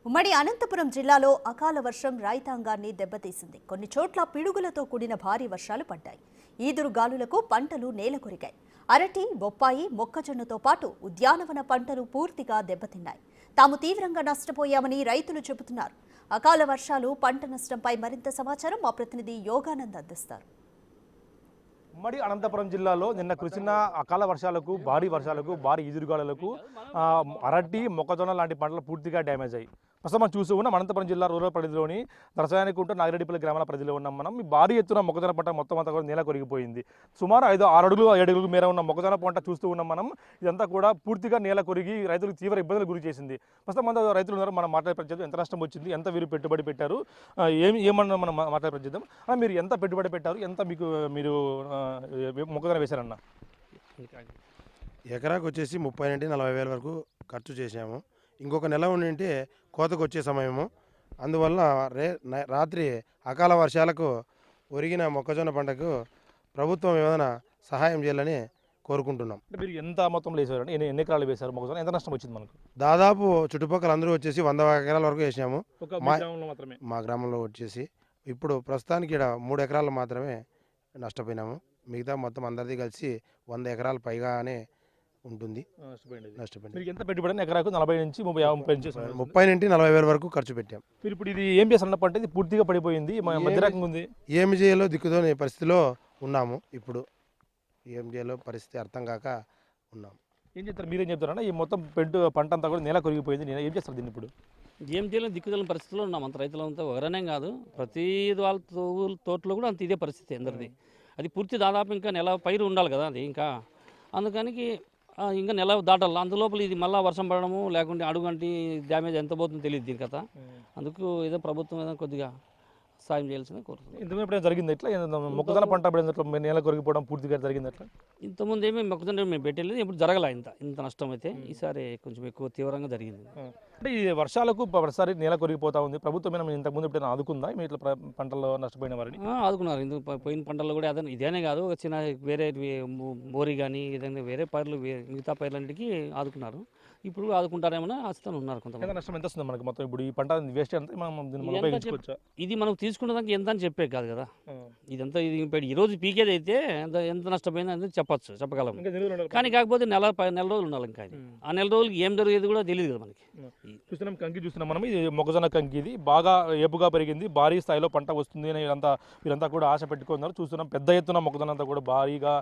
ఉమ్మడి అనంతపురం జిల్లాలో అకాల వర్షం రైతాంగాన్ని దెబ్బతీసింది. కొన్ని చోట్ల పిడుగులతో కూడిన భారీ వర్షాలు పడ్డాయి. ఈదురు గాలులకు పంటలు నేలకొరిగాయి. అరటి, బొప్పాయి, మొక్కజొన్నతో పాటు ఉద్యానవన పంటలు పూర్తిగా దెబ్బతిన్నాయి. తాము తీవ్రంగా నష్టపోయామని రైతులు చెబుతున్నారు. అకాల వర్షాలు, పంట నష్టంపై మరింత సమాచారం మా ప్రతినిధి యోగానంద్ అందిస్తారు. ఉమ్మడి అనంతపురం జిల్లాలో నిన్న కురిసిన అకాల వర్షాలకు, భారీ ఈదురుగాలులకు అరటి, మొక్కజొన్న లాంటి పంటలు పూర్తిగా డ్యామేజ్ అయ్యాయి. ప్రస్తుతం మనం చూస్తూ ఉన్నాం అనంతపురం జిల్లా రూరల్ పరిధిలోని దర్శయానికుంటూ నాగిరెడ్డిపల్లి గ్రామాల పరిధిలో ఉన్నాం. మనం ఈ భారీ ఎత్తున మొక్కజొన్న పంట మొత్తం అంతా కూడా నేల కొరిగిపోయింది. సుమారు 6 అడుగులు 7 అడుగుల మేర ఉన్న మొక్కజొన్న పంట చూస్తూ ఉన్నాం మనం. ఇదంతా కూడా పూర్తిగా నేల కొరిగి రైతులకు తీవ్ర ఇబ్బందులు గురి చేసింది. ప్రస్తుతం మన రైతులు ఉన్నారు, మనం మాట్లాడే ప్రయత్నం ఎంత నష్టం వచ్చింది, ఎంత వీరు పెట్టుబడి పెట్టారు, ఏమన్నా మనం మాట్లాడే ప్రయత్నం. మీరు ఎంత పెట్టుబడి పెట్టారు, ఎంత మీరు మొక్కజొన్న వేశారన్న? ఎకరాకు వచ్చేసి 30 నుండి 40 వేల వరకు ఖర్చు చేసాము. ఇంకొక నెల ఉండింటే కోతకు వచ్చే సమయము. అందువల్ల రాత్రి అకాల వర్షాలకు ఒరిగిన మొక్కజొన్న పంటకు ప్రభుత్వం ఏమైనా సహాయం చేయాలని కోరుకుంటున్నాం. మీరు ఎంత మొత్తంలో వేసారు, ఎన్ని ఎకరాలు వేశారు మొక్కజొన్న, ఎంత నష్టం వచ్చింది మనకు? దాదాపు చుట్టుపక్కల అందరూ వచ్చేసి 100 ఎకరాల వరకు వేసాము. మాత్రమే మా గ్రామంలో వచ్చేసి ఇప్పుడు ప్రస్తుతానికి ఇక్కడ 3 ఎకరాలు మాత్రమే నష్టపోయినాము. మిగతా మొత్తం అందరిది కలిసి 100 ఎకరాలు పైగానే ఉంటుంది. నష్టపోయింది. ఎంత పెట్టుబడి? ఎకరాకు 40 నుంచి 30 నుండి 40 వేల వరకు ఖర్చు పెట్టాం. మీరు ఇప్పుడు ఇది ఏం చేస్తున్న పంట ఇది పూర్తిగా పడిపోయింది, మధ్య రకంగా ఉంది. ఏమి చేయాలో దిక్కుతోనే పరిస్థితిలో ఉన్నాము. ఇప్పుడు ఏం చేయాలో పరిస్థితి అర్థం కాక ఉన్నాము. ఏం చెప్తారు, మీరేం చెప్తారన్నా? ఈ మొత్తం పంట అంతా కూడా నేల కొరిగిపోయింది, ఏం చేస్తారు దీన్ని? ఇప్పుడు ఏం చేయాలని దిక్కుదలని పరిస్థితిలో ఉన్నాం. అంత రైతులంతా ఎవరనే కాదు, ప్రతి వాళ్ళ తోటలో కూడా అంత ఇదే పరిస్థితి అందరిది. అది పూర్తి దాదాపు ఇంకా నెల పైరు ఉండాలి కదా, అది ఇంకా అందుకనికి ఇంకా నెల దాటాలి. అందులోపల ఇది మళ్ళీ వర్షం పడడము లేకుంటే అడుగంటి డ్యామేజ్ ఎంత పోతుందో తెలియదు దీని కథ. అందుకు ఏదో ప్రభుత్వం ఏదో కొద్దిగా సాయం చేయాల్సిందే కోరుతుంది. ఇంతకుముందు ఎప్పుడైనా జరిగింది ఎట్లా మొక్కజొన్న పంట నేల కొరిగిపోవడం పూర్తిగా జరిగింది ఎట్లా? ఇంతకుముందు ఏమీ మొక్కజొన్న మేము పెట్టలేదు, ఇప్పుడు జరగలే ఇంత నష్టం అయితే. ఈసారి కొంచెం ఎక్కువ తీవ్రంగా జరిగింది. అంటే ఈ వర్షాలకు ఒకసారి నేల కొరిగిపోతా ఉంది. ప్రభుత్వం ఇంతకుముందు ఎప్పుడైనా ఆదుకుందా మీ ఇట్లా పంటల్లో నష్టపోయిన వారిని? ఆదుకున్నారు. ఇందుకు పోయిన పంటల్లో కూడా ఇదేనే కాదు, ఒక చిన్న వేరే మోరి కానీ ఏదైనా వేరే పైర్లు మిగతా పైర్లన్నిటికీ ఆదుకున్నారు. ఇప్పుడు ఆదుకుంటారేమో ఆశతో ఉన్నారు. కొంతమంది నష్టం ఎంత వస్తుంది మనకు మొత్తం? ఇప్పుడు ఈ పంట వేస్ట్ అంటే ఇది మనం తీసుకున్న దానికి ఎంత అని చెప్పే కాదు కదా. ఇదంతా ఇది ఈరోజు పీకేది అయితే ఎంత నష్టపోయింది అనేది చెప్పగలం. కానీ కాకపోతే నెల రోజులు ఉండాలి. ఇంకా ఆ నెల రోజులకి ఏం జరిగేది కూడా తెలియదు కదా మనకి. చూస్తున్నాం కంకి చూస్తున్నాం మనం. ఇది మొక్కజొన్న కంకి, ఇది బాగా ఏపుగా పెరిగింది, భారీ స్థాయిలో పంట వస్తుంది అని వీరంతా కూడా ఆశ పెట్టుకున్నారు. చూస్తున్నాం పెద్ద ఎత్తున మొక్కజొన్న అంతా కూడా భారీగా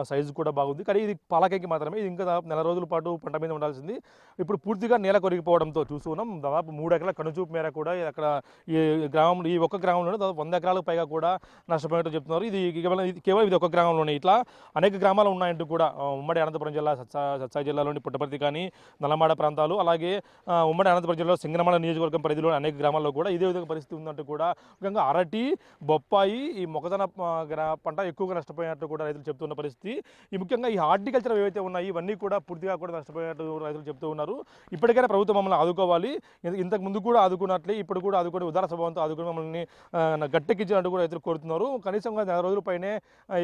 సైజు కూడా బాగుంది. కానీ ఇది పాలకంకి మాత్రమే, ఇది ఇంకా నెల రోజుల పాటు పంట మీద ఉండాల్సింది. ఇప్పుడు పూర్తిగా నేల కొరిగిపోవడంతో చూస్తున్నాం దాదాపు 3 ఎకరాల కనుచూపు మేర కూడా అక్కడ ఈ గ్రామంలో, ఈ ఒక్క గ్రామంలోనే దాదాపు 100 ఎకరాలకు పైగా కూడా నష్టపోయినట్టు చెప్తున్నారు. ఇది కేవలం ఇది ఒక గ్రామంలోనే, ఇట్లా అనేక గ్రామాలు ఉన్నాయంటూ కూడా ఉమ్మడి అనంతపురం జిల్లా సత్సాయి జిల్లాలోని పుట్టపర్తి కానీ నల్లమాడ ప్రాంతాలు, అలాగే ఉమ్మడి అనంతపురం జిల్లాలో సింగనమల నియోజకవర్గం పరిధిలోని అనేక గ్రామాల్లో కూడా ఇదే విధంగా పరిస్థితి ఉందంటూ కూడా, ముఖ్యంగా అరటి, బొప్పాయి, ఈ మొక్కజొన్న పంట ఎక్కువగా నష్టపోయినట్టు కూడా రైతులు చెప్తున్న పరిస్థితి. ఈ ముఖ్యంగా ఈ హార్టికల్చర్ ఏవైతే ఉన్నాయి ఇవన్నీ కూడా పూర్తిగా కూడా నష్టపోయినట్టు రైతులు చెప్తూ ఉన్నారు. ఇప్పటికైనా ప్రభుత్వం మమ్మల్ని ఆదుకోవాలి, ఇంతకు ముందు కూడా ఆదుకున్నట్లే ఇప్పుడు కూడా ఆదుకొని ఉదార స్వభావంతో ఆదుకుని మమ్మల్ని గట్టెక్కించినట్టు కూడా రైతులు కోరుతున్నారు. కనీసంగా 4 రోజుల పైనే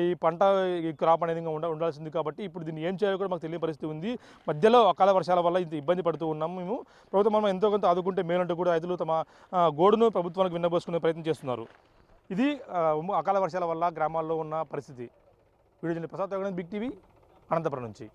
ఈ పంట ఈ క్రాప్ అనేది ఉండాల్సింది. కాబట్టి ఇప్పుడు దీన్ని ఏం చేయాలో కూడా మాకు తెలియని పరిస్థితి ఉంది. మధ్యలో అకాల వర్షాల వల్ల ఇంత ఇబ్బంది పడుతూ ఉన్నాము మేము. ప్రభుత్వం మనం ఎంతో కొంత ఆదుకుంటే మేలంటూ కూడా రైతులు తమ గోడును ప్రభుత్వానికి విన్నబోసుకునే ప్రయత్నం చేస్తున్నారు. ఇది అకాల వర్షాల వల్ల గ్రామాల్లో ఉన్న పరిస్థితి. Video Prasad big TV Anantapur నుంచి.